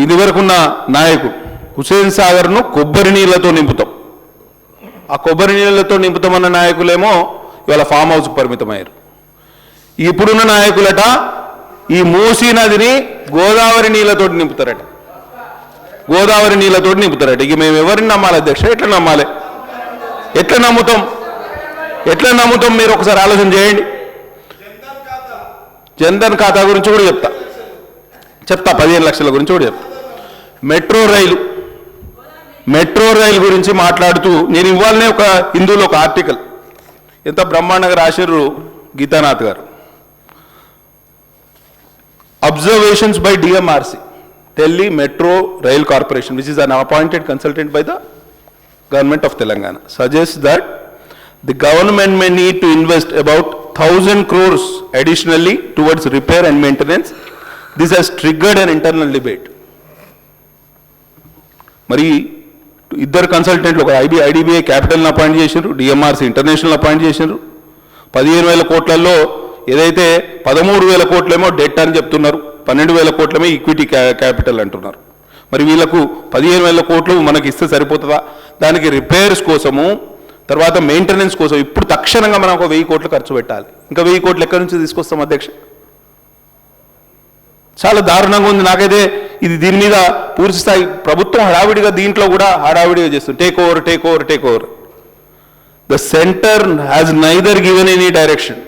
ఇదివరకున్న నాయకుడు హుసేన్ సాగర్ను కొబ్బరి నీళ్లతో నింపుతాం, ఆ కొబ్బరి నీళ్లతో నింపుతామన్న నాయకులేమో ఇవాళ ఫామ్ హౌస్కి పరిమితమయ్యారు. ఇప్పుడున్న నాయకులట ఈ మూసీ నదిని గోదావరి నీళ్లతోటి నింపుతారట, గోదావరి నీళ్లతోటి నింపుతారట. ఇక మేము ఎవరిని నమ్మాలి అధ్యక్ష? ఎట్లా నమ్మాలి? ఎట్లా నమ్ముతాం? ఎట్లా నమ్ముతాం? మీరు ఒకసారి ఆలోచన చేయండి. జన్ధన్ ఖాతా గురించి కూడా చెప్తా 15 లక్షల గురించి కూడా చెప్తా. మెట్రో రైలు గురించి మాట్లాడుతూ నేను ఇవ్వాలనే ఒక హిందూలో ఒక ఆర్టికల్ ఎంత బ్రహ్మాండంగా రాశారు Geethanath garu. Observations by DMRC Delhi Metro Rail Corporation, which is an appointed consultant by the government of Telangana, suggests that the government may need to invest about 1,000 crores additionally towards repair and maintenance. This has triggered an internal debate. Mari ఇద్దరు కన్సల్టెంట్లు ఒక IDBI క్యాపిటల్ని appoint చేశారు, డిఎంఆర్సి international appoint చేశారు. 15,000 కోట్లలో ఏదైతే 13,000 కోట్లేమో debt అని చెప్తున్నారు, 12,000 కోట్లమే equity capital అంటున్నారు. మరి వీళ్ళకు 15,000 కోట్లు మనకి ఇస్తే సరిపోతుందా? దానికి రిపేర్స్ కోసము తర్వాత మెయింటెనెన్స్ కోసం ఇప్పుడు తక్షణంగా మనం ఒక 1000 కోట్లు ఖర్చు పెట్టాలి. ఇంకా 1000 కోట్లు ఎక్కడి నుంచి తీసుకొస్తాం అధ్యక్ష? చాలా దారుణంగా ఉంది. నాకైతే ఇది దీని మీద పూర్తి స్థాయి ప్రభుత్వం హడావిడిగా దీంట్లో కూడా హడావిడిగా చేస్తుంది. Take over. The centre has neither given any direction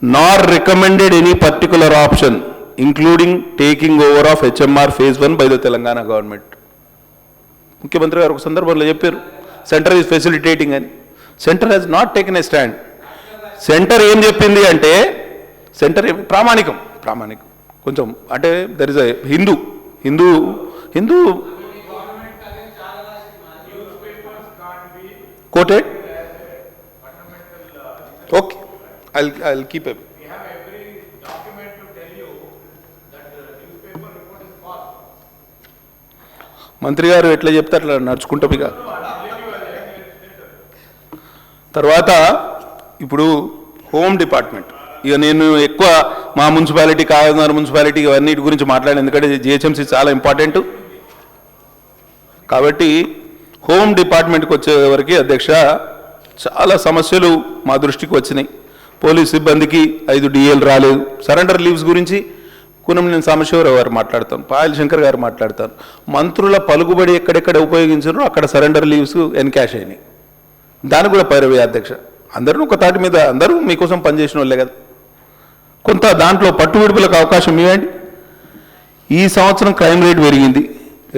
nor recommended any particular option, including taking over of HMR phase 1 by the Telangana government. ముఖ్యమంత్రి గారు ఒక సందర్భంలో చెప్పారు సెంటర్ ఈజ్ ఫెసిలిటేటింగ్ అని. Center has not taken a stand. Center ఏం చెప్పింది అంటే center ప్రామాణికం కొంచెం అంటే there is a Hindu coated. Okay, I'll keep it. We have every document to tell you that the newspaper report is false. మంత్రి గారు ఎట్లా చెప్తే అట్లా నడుచుకుంటాం. ఇక తర్వాత ఇప్పుడు హోమ్ డిపార్ట్మెంట్, ఇక నేను ఎక్కువ మా మున్సిపాలిటీ కాకినాడ మున్సిపాలిటీ ఇవన్నిటి గురించి మాట్లాడాను, ఎందుకంటే జిహెచ్ఎంసీ చాలా ఇంపార్టెంట్. కాబట్టి హోమ్ డిపార్ట్మెంట్కి వచ్చేవరకు అధ్యక్ష చాలా సమస్యలు మా దృష్టికి వచ్చినాయి. పోలీస్ సిబ్బందికి 5 DL రాలేదు. సరెండర్ లీవ్స్ గురించి కూనంనేని సాంబశివరావు గారు మాట్లాడతాను, పాయల్ శంకర్ గారు మాట్లాడతాను. మంత్రుల పలుకుబడి ఎక్కడెక్కడ ఉపయోగించారో అక్కడ సరెండర్ లీవ్స్ ఎన్కాష్ అయినాయి. దానికి కూడా పైరవే అధ్యక్ష. అందరూ ఒక తాటి మీద అందరూ మీకోసం పనిచేసిన వాళ్ళే కదా. కొంత దాంట్లో పట్టు విడుపులకు అవకాశం ఇవ్వండి. ఈ సంవత్సరం క్రైమ్ రేట్ పెరిగింది,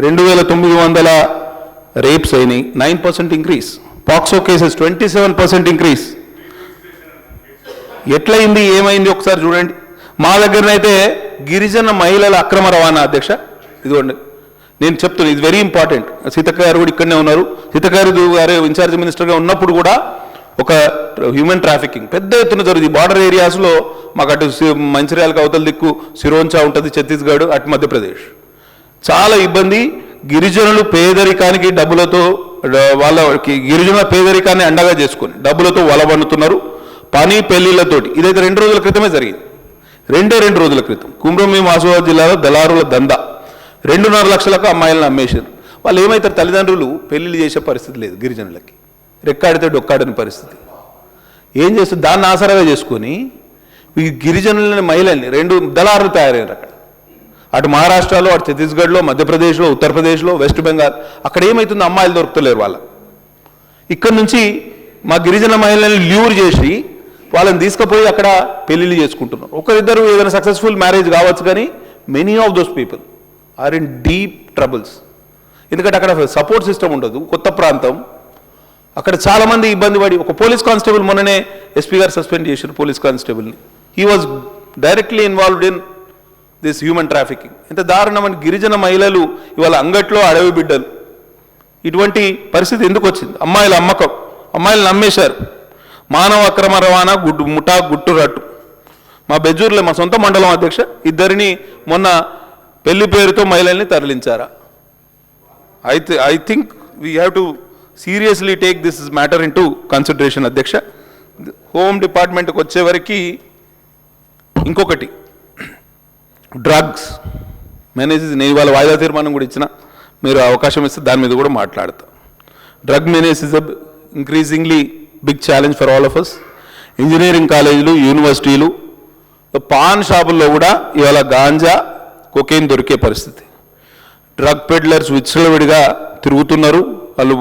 2,900 రేప్స్ అయినాయి, 9% ఇంక్రీజ్. POCSO cases 27% increase. ఎట్లయింది, ఏమైంది ఒకసారి చూడండి. మా దగ్గరనైతే గిరిజన మహిళల అక్రమ రవాణా అధ్యక్ష, ఇదిగోండి నేను చెప్తున్నాను, ఇది వెరీ ఇంపార్టెంట్. సీతక్క గారు కూడా ఇక్కడనే ఉన్నారు. సీతక్క గారు ఇన్ఛార్జ్ మినిస్టర్గా ఉన్నప్పుడు కూడా ఒక హ్యూమన్ ట్రాఫికింగ్ పెద్ద ఎత్తున జరుగుతుంది. బార్డర్ ఏరియాస్లో మాకు అటు మంచిర్యాలకు అవతల దిక్కు సిరోంచా ఉంటుంది, ఛత్తీస్గఢ్, అటు మధ్యప్రదేశ్. చాలా ఇబ్బంది. గిరిజనులు పేదరికానికి డబ్బులతో గిరిజనుల పేదరికాన్ని అండగా చేసుకొని డబ్బులతో వలబన్నుతున్నారు. పని పెళ్లిళ్లతోటి. ఇదైతే 2 రోజుల క్రితమే జరిగింది. 2 రోజుల క్రితం కుమ్రంభీం ఆసిఫాబాద్ జిల్లాలో దళారుల దందా 2.5 లక్షలకు అమ్మాయిలను అమ్మేశారు. వాళ్ళు ఏమవుతారు, తల్లిదండ్రులు పెళ్లిళ్ళు చేసే పరిస్థితి లేదు గిరిజనులకి, రెక్కాడితే డొక్కాడని పరిస్థితి. ఏం చేస్తుంది, దాన్ని ఆసరాగా చేసుకొని ఈ గిరిజనులని మహిళల్ని 2 దళారులు తయారయ్యారు అక్కడ. అటు మహారాష్ట్రలో, అటు ఛత్తీస్గఢ్లో, మధ్యప్రదేశ్లో, ఉత్తరప్రదేశ్లో, వెస్ట్ బెంగాల్. అక్కడ ఏమవుతుంది, అమ్మాయిలు దొరుకుతలేరు వాళ్ళ. ఇక్కడ నుంచి మా గిరిజన మహిళల్ని ల్యూర్ చేసి వాళ్ళని తీసుకుపోయి అక్కడ పెళ్లిళ్ళు చేసుకుంటున్నారు. ఒకరిద్దరు ఏదైనా సక్సెస్ఫుల్ మ్యారేజ్ కావచ్చు, కానీ many of those people are in deep troubles. ఎందుకంటే అక్కడ సపోర్ట్ సిస్టమ్ ఉండదు, కొత్త ప్రాంతం. అక్కడ చాలామంది ఇబ్బంది పడి, ఒక పోలీస్ కానిస్టేబుల్ మొన్ననే ఎస్పీ గారు సస్పెండ్ చేశారు పోలీస్ కానిస్టేబుల్ని. He was directly involved in this human trafficking. ఎంత దారుణమని గిరిజన మహిళలు ఇవాళ అంగట్లో అడవి బిడ్డలు. ఇటువంటి పరిస్థితి ఎందుకు వచ్చింది? అమ్మాయిల అమ్మకం, అమ్మాయిలను నమ్మేశారు. మానవ అక్రమ రవాణా ముఠా గుట్టురట్టు. మా బెజ్జూరులో, మా సొంత మండలం అధ్యక్ష, ఇద్దరిని మొన్న పెళ్లి పేరుతో మహిళల్ని తరలించారా? I think we have to seriously take this matter into consideration అధ్యక్ష. హోమ్ డిపార్ట్మెంట్కి వచ్చేవరకు ఇంకొకటి డ్రగ్స్. మేనేజ్ నేను ఇవాళ వాయిదా తీర్మానం కూడా ఇచ్చిన, మీరు అవకాశం ఇస్తే దాని మీద కూడా మాట్లాడతా. Drug menace is a increasingly big challenge for all of us. Engineering కాలేజీలు, యూనివర్సిటీలు, పాన్ షాపుల్లో కూడా ఇవాళ గాంజా, కొకైన్ దొరికే పరిస్థితి. డ్రగ్ పెడ్లర్స్ విచ్చలవిడిగా తిరుగుతున్నారు, వాళ్ళు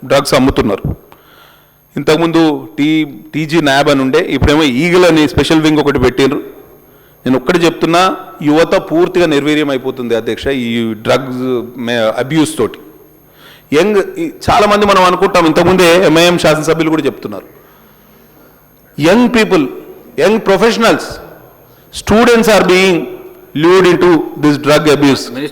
డ్రగ్స్ అమ్ముతున్నారు. ఇంతకుముందు టీజీ న్యాబ్ అని ఉండే, ఇప్పుడేమో ఈగల్ అని స్పెషల్ వింగ్ ఒకటి పెట్టిండ్రు. నేను ఒక్కటి చెప్తున్నా, యువత పూర్తిగా నిర్వీర్యం అయిపోతుంది అధ్యక్ష ఈ డ్రగ్స్ అబ్యూస్ తోటి. చాలామంది మనం అనుకుంటాం, ఇంతకుముందే ఎంఐఎం శాసనసభ్యులు కూడా చెప్తున్నారు, young people, young professionals, students are being lured into this drug abuse.